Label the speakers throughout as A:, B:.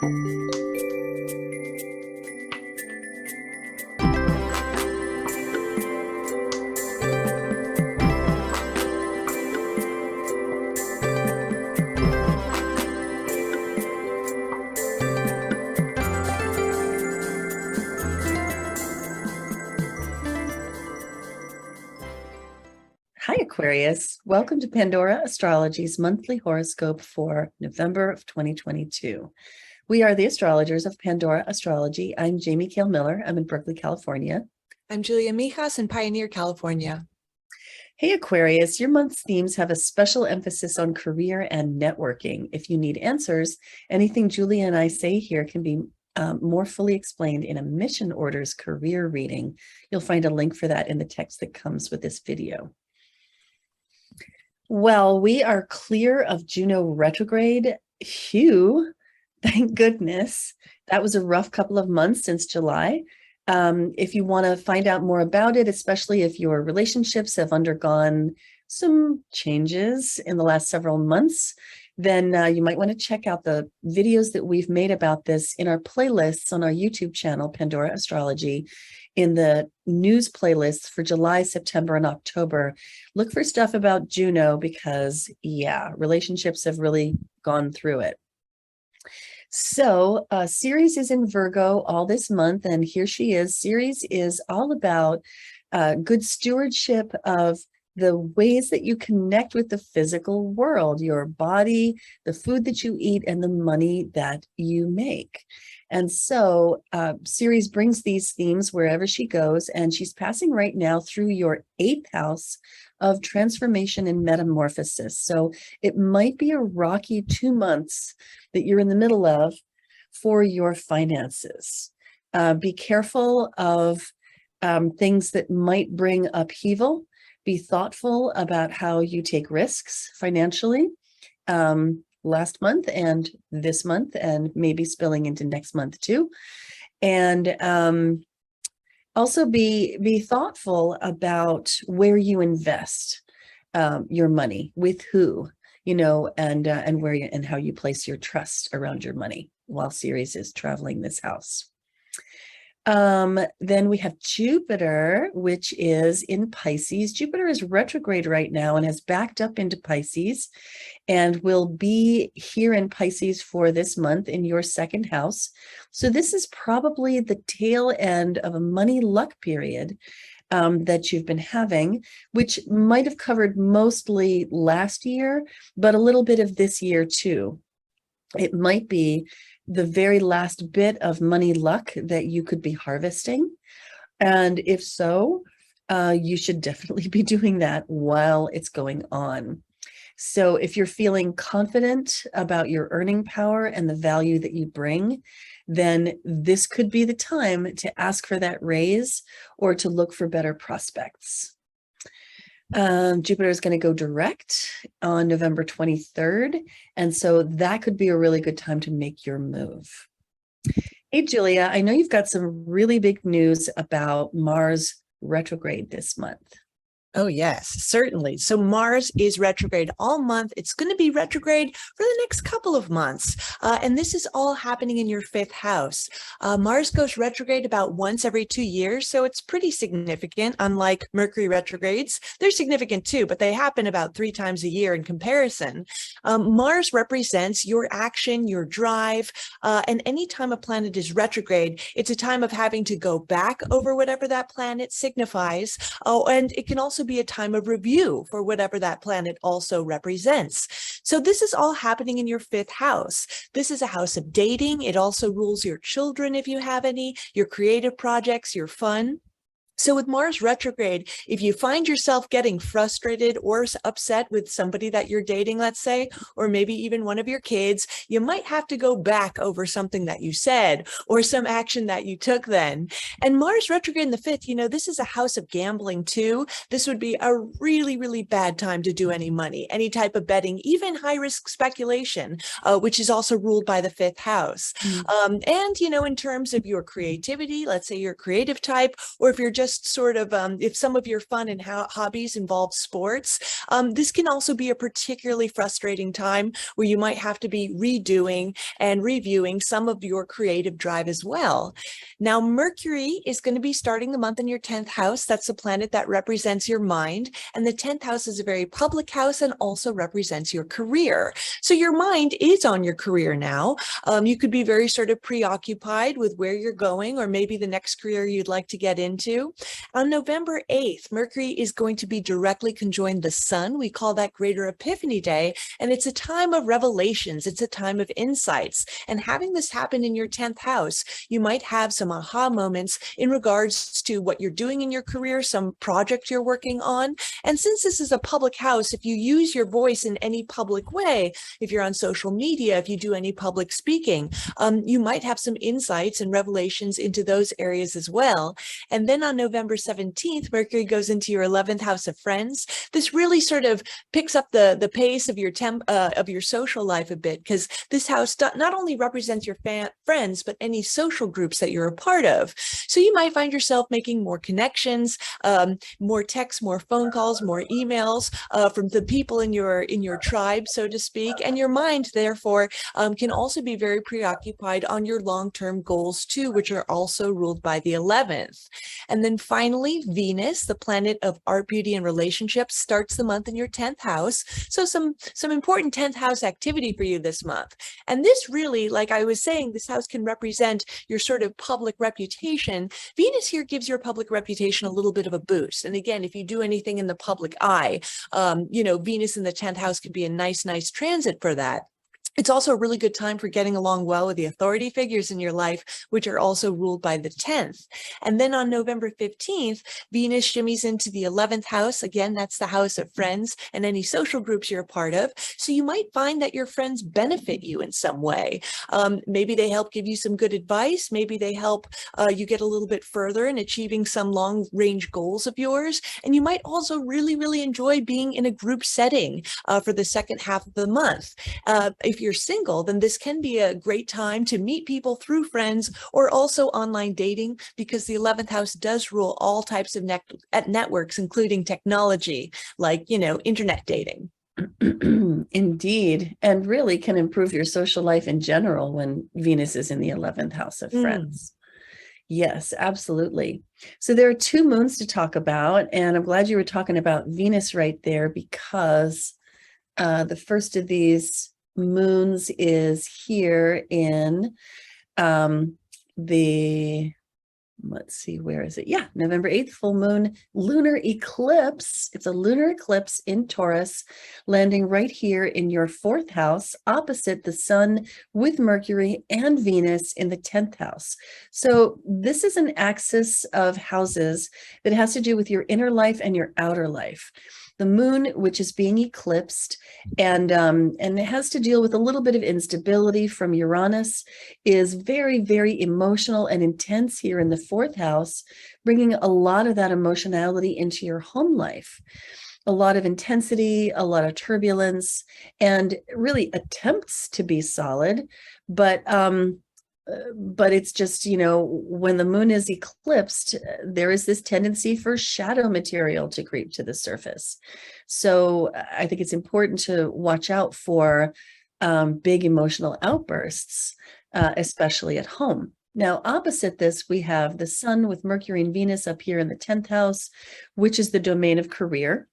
A: Hi, Aquarius. Welcome to Pandora Astrology's monthly horoscope for November of 2022. We are the astrologers of Pandora Astrology. I'm Jamie Kale Miller. I'm in Berkeley, California.
B: I'm Julia Mijas in Pioneer, California.
A: Hey, Aquarius, your month's themes have a special emphasis on career and networking. If you need answers, anything Julia and I say here can be more fully explained in a Mission Orders career reading. You'll find a link for that in the text that comes with this video. Well, we are clear of Juno retrograde. Phew, thank goodness. That was a rough couple of months since July. If you want to find out more about it, especially if your relationships have undergone some changes in the last several months, then you might want to check out the videos that we've made about this in our playlists on our YouTube channel, Pandora Astrology, in the news playlists for July, September, and October. Look for stuff about Juno because, yeah, relationships have really gone through it. So Ceres is in Virgo all this month, and here she is. Ceres is all about good stewardship of the ways that you connect with the physical world, your body, the food that you eat, and the money that you make. And so Ceres brings these themes wherever she goes, and she's passing right now through your 8th house of transformation and metamorphosis. So it might be a rocky 2 months that you're in the middle of for your finances. Be careful of things that might bring upheaval. Be thoughtful about how you take risks financially last month and this month, and maybe spilling into next month too. And also be thoughtful about where you invest your money, with who, and where you, and how you place your trust around your money while Ceres is traveling this house. Then we have Jupiter, which is in Pisces. Jupiter is retrograde right now and has backed up into Pisces and will be here in Pisces for this month in your 2nd house. So this is probably the tail end of a money luck period that you've been having, which might have covered mostly last year, but a little bit of this year too. It might be the very last bit of money luck that you could be harvesting. And if so, you should definitely be doing that while it's going on. So if you're feeling confident about your earning power and the value that you bring, then this could be the time to ask for that raise or to look for better prospects. Jupiter is going to go direct on November 23rd. And so that could be a really good time to make your move. Hey, Julia, I know you've got some really big news about Mars retrograde this month.
B: Oh, yes, certainly. So Mars is retrograde all month. It's going to be retrograde for the next couple of months. And this is all happening in your 5th house. Mars goes retrograde about once every 2 years. So it's pretty significant. Unlike Mercury retrogrades, they're significant too, but they happen about 3 times a year in comparison. Mars represents your action, your drive. And anytime a planet is retrograde, it's a time of having to go back over whatever that planet signifies. Oh, and it can also be a time of review for whatever that planet also represents. So this is all happening in your 5th house. This is a house of dating. It also rules your children if you have any, your creative projects, your fun. So with Mars retrograde, if you find yourself getting frustrated or upset with somebody that you're dating, let's say, or maybe even one of your kids, you might have to go back over something that you said or some action that you took then. And Mars retrograde in the 5th, this is a house of gambling too. This would be a really, really bad time to do any money, any type of betting, even high risk speculation, which is also ruled by the 5th house. And, in terms of your creativity, let's say you're a creative type, or if you're just just sort of, if some of your fun and hobbies involve sports, this can also be a particularly frustrating time where you might have to be redoing and reviewing some of your creative drive as well. Now, Mercury is going to be starting the month in your 10th house. That's the planet that represents your mind. And the 10th house is a very public house and also represents your career. So your mind is on your career now. You could be very sort of preoccupied with where you're going, or maybe the next career you'd like to get into. On November 8th, Mercury is going to be directly conjoined the sun. We call that Greater Epiphany Day. And it's a time of revelations. It's a time of insights. And having this happen in your 10th house, you might have some aha moments in regards to what you're doing in your career, some project you're working on. And since this is a public house, if you use your voice in any public way, if you're on social media, if you do any public speaking, you might have some insights and revelations into those areas as well. And then on November 17th, Mercury goes into your 11th house of friends. This really sort of picks up the pace of your social life a bit, because this house not only represents your friends, but any social groups that you're a part of. So you might find yourself making more connections, more texts, more phone calls, more emails from the people in your tribe, so to speak. And your mind, therefore, can also be very preoccupied on your long-term goals too, which are also ruled by the 11th. And then finally, Venus, the planet of art, beauty, and relationships, starts the month in your 10th house. So some important 10th house activity for you this month. And this really, like I was saying, this house can represent your sort of public reputation. Venus here gives your public reputation a little bit of a boost. And again, if you do anything in the public eye, Venus in the 10th house could be a nice transit for that. It's also a really good time for getting along well with the authority figures in your life, which are also ruled by the 10th. And then on November 15th, Venus shimmies into the 11th house. Again, that's the house of friends and any social groups you're a part of. So you might find that your friends benefit you in some way. Maybe they help give you some good advice. Maybe they help you get a little bit further in achieving some long-range goals of yours. And you might also really enjoy being in a group setting for the second half of the month. If you're single, then this can be a great time to meet people through friends or also online dating, because the 11th house does rule all types of networks, including technology, like, internet dating.
A: Indeed, and really can improve your social life in general when Venus is in the 11th house of friends. Yes, absolutely. So there are two moons to talk about, and I'm glad you were talking about Venus right there, because the first of these moons is here in let's see, where is it? Yeah, November 8th, full moon, lunar eclipse. It's a lunar eclipse in Taurus, landing right here in your 4th house, opposite the sun, with Mercury and Venus in the 10th house. So this is an axis of houses that has to do with your inner life and your outer life. The moon, which is being eclipsed, and it has to deal with a little bit of instability from Uranus, is very emotional and intense here in the 4th house, bringing a lot of that emotionality into your home life. A lot of intensity, a lot of turbulence, and really attempts to be solid, but it's just, when the moon is eclipsed, there is this tendency for shadow material to creep to the surface. So I think it's important to watch out for big emotional outbursts, especially at home. Now, opposite this, we have the sun with Mercury and Venus up here in the 10th house, which is the domain of career.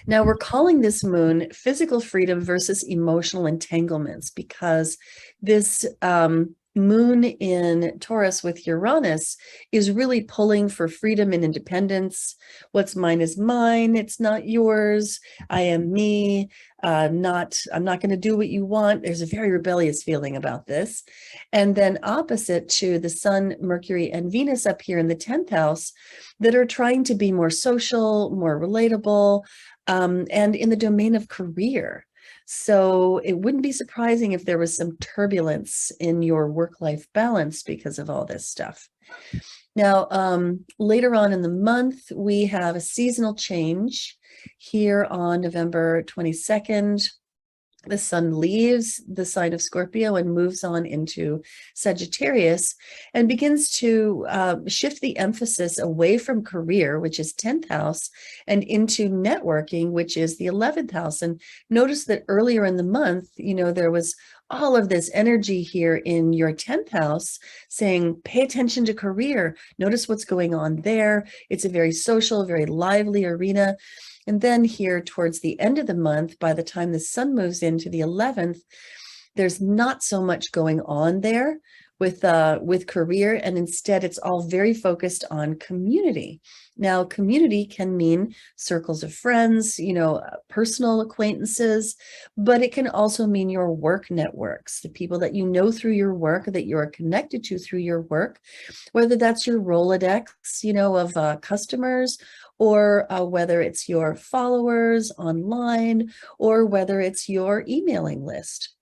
A: Now, we're calling this moon physical freedom versus emotional entanglements, because this moon in Taurus with Uranus is really pulling for freedom and independence. What's mine is mine. It's not yours. I am me. I'm not going to do what you want. There's a very rebellious feeling about this. And then opposite to the sun, Mercury, and Venus up here in the 10th house, that are trying to be more social, more relatable, and in the domain of career. So it wouldn't be surprising if there was some turbulence in your work-life balance because of all this stuff. Now, later on in the month, we have a seasonal change here on November 22nd. the sun leaves the sign of Scorpio and moves on into Sagittarius and begins to shift the emphasis away from career, which is 10th house, and into networking, which is the 11th house. And notice that earlier in the month, there was all of this energy here in your 10th house saying, pay attention to career. Notice what's going on there. It's a very social, very lively arena. And then here towards the end of the month, by the time the sun moves into the 11th, there's not so much going on there with career, and instead it's all very focused on community. Now, community can mean circles of friends, personal acquaintances, but it can also mean your work networks, the people that you know through your work, that you are connected to through your work, whether that's your Rolodex, of customers, or whether it's your followers online, or whether it's your emailing list.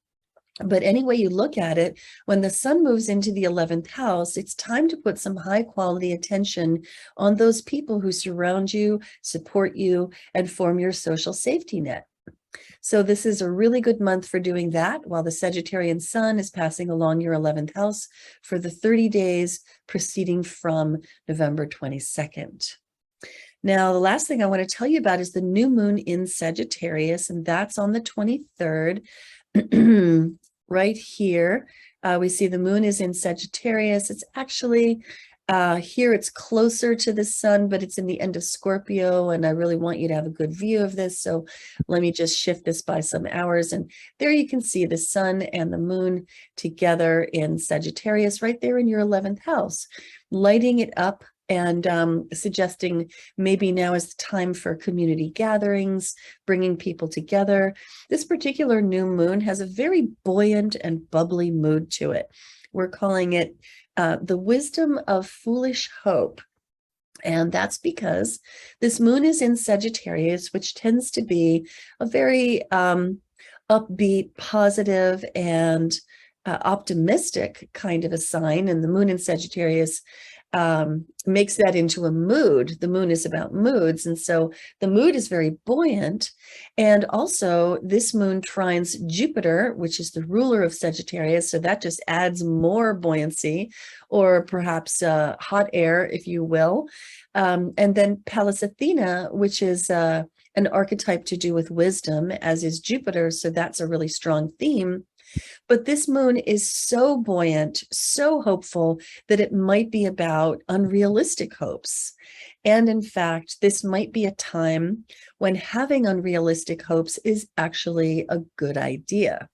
A: But any way you look at it, when the sun moves into the 11th house, it's time to put some high quality attention on those people who surround you, support you, and form your social safety net. So this is a really good month for doing that, while the Sagittarian sun is passing along your 11th house for the 30 days proceeding from November 22nd. Now, the last thing I want to tell you about is the new moon in Sagittarius, and that's on the 23rd. Right here, we see the moon is in Sagittarius. It's actually here, it's closer to the sun, but it's in the end of Scorpio, and I really want you to have a good view of this. So let me just shift this by some hours, and there you can see the sun and the moon together in Sagittarius right there in your 11th house, lighting it up and suggesting maybe now is the time for community gatherings, bringing people together. This particular new moon has a very buoyant and bubbly mood to it. We're calling it the wisdom of foolish hope. And that's because this moon is in Sagittarius, which tends to be a very upbeat, positive, and optimistic kind of a sign. And the moon in Sagittarius makes that into a mood. The moon is about moods. And so the mood is very buoyant. And also this moon trines Jupiter, which is the ruler of Sagittarius. So that just adds more buoyancy, or perhaps hot air, if you will. And then Pallas Athena, which is an archetype to do with wisdom, as is Jupiter. So that's a really strong theme. But this moon is so buoyant, so hopeful, that it might be about unrealistic hopes. And in fact, this might be a time when having unrealistic hopes is actually a good idea.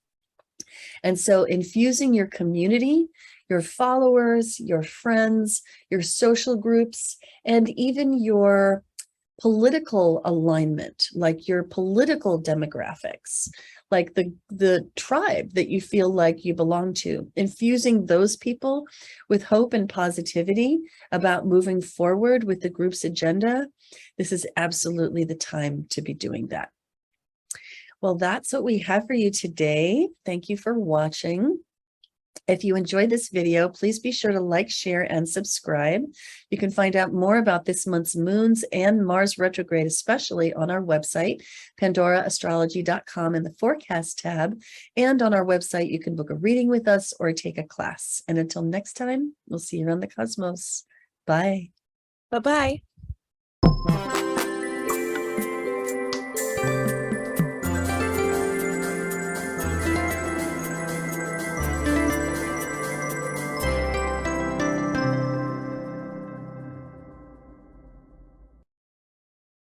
A: And so infusing your community, your followers, your friends, your social groups, and even your political alignment, like your political demographics, like the tribe that you feel like you belong to, infusing those people with hope and positivity about moving forward with the group's agenda. This is absolutely the time to be doing that. Well, that's what we have for you today. Thank you for watching. If you enjoyed this video, please be sure to like, share, and subscribe. You can find out more about this month's moons and Mars retrograde, especially on our website, pandoraastrology.com, in the forecast tab. And on our website, you can book a reading with us or take a class. And until next time, we'll see you around the cosmos. Bye.
B: Bye-bye.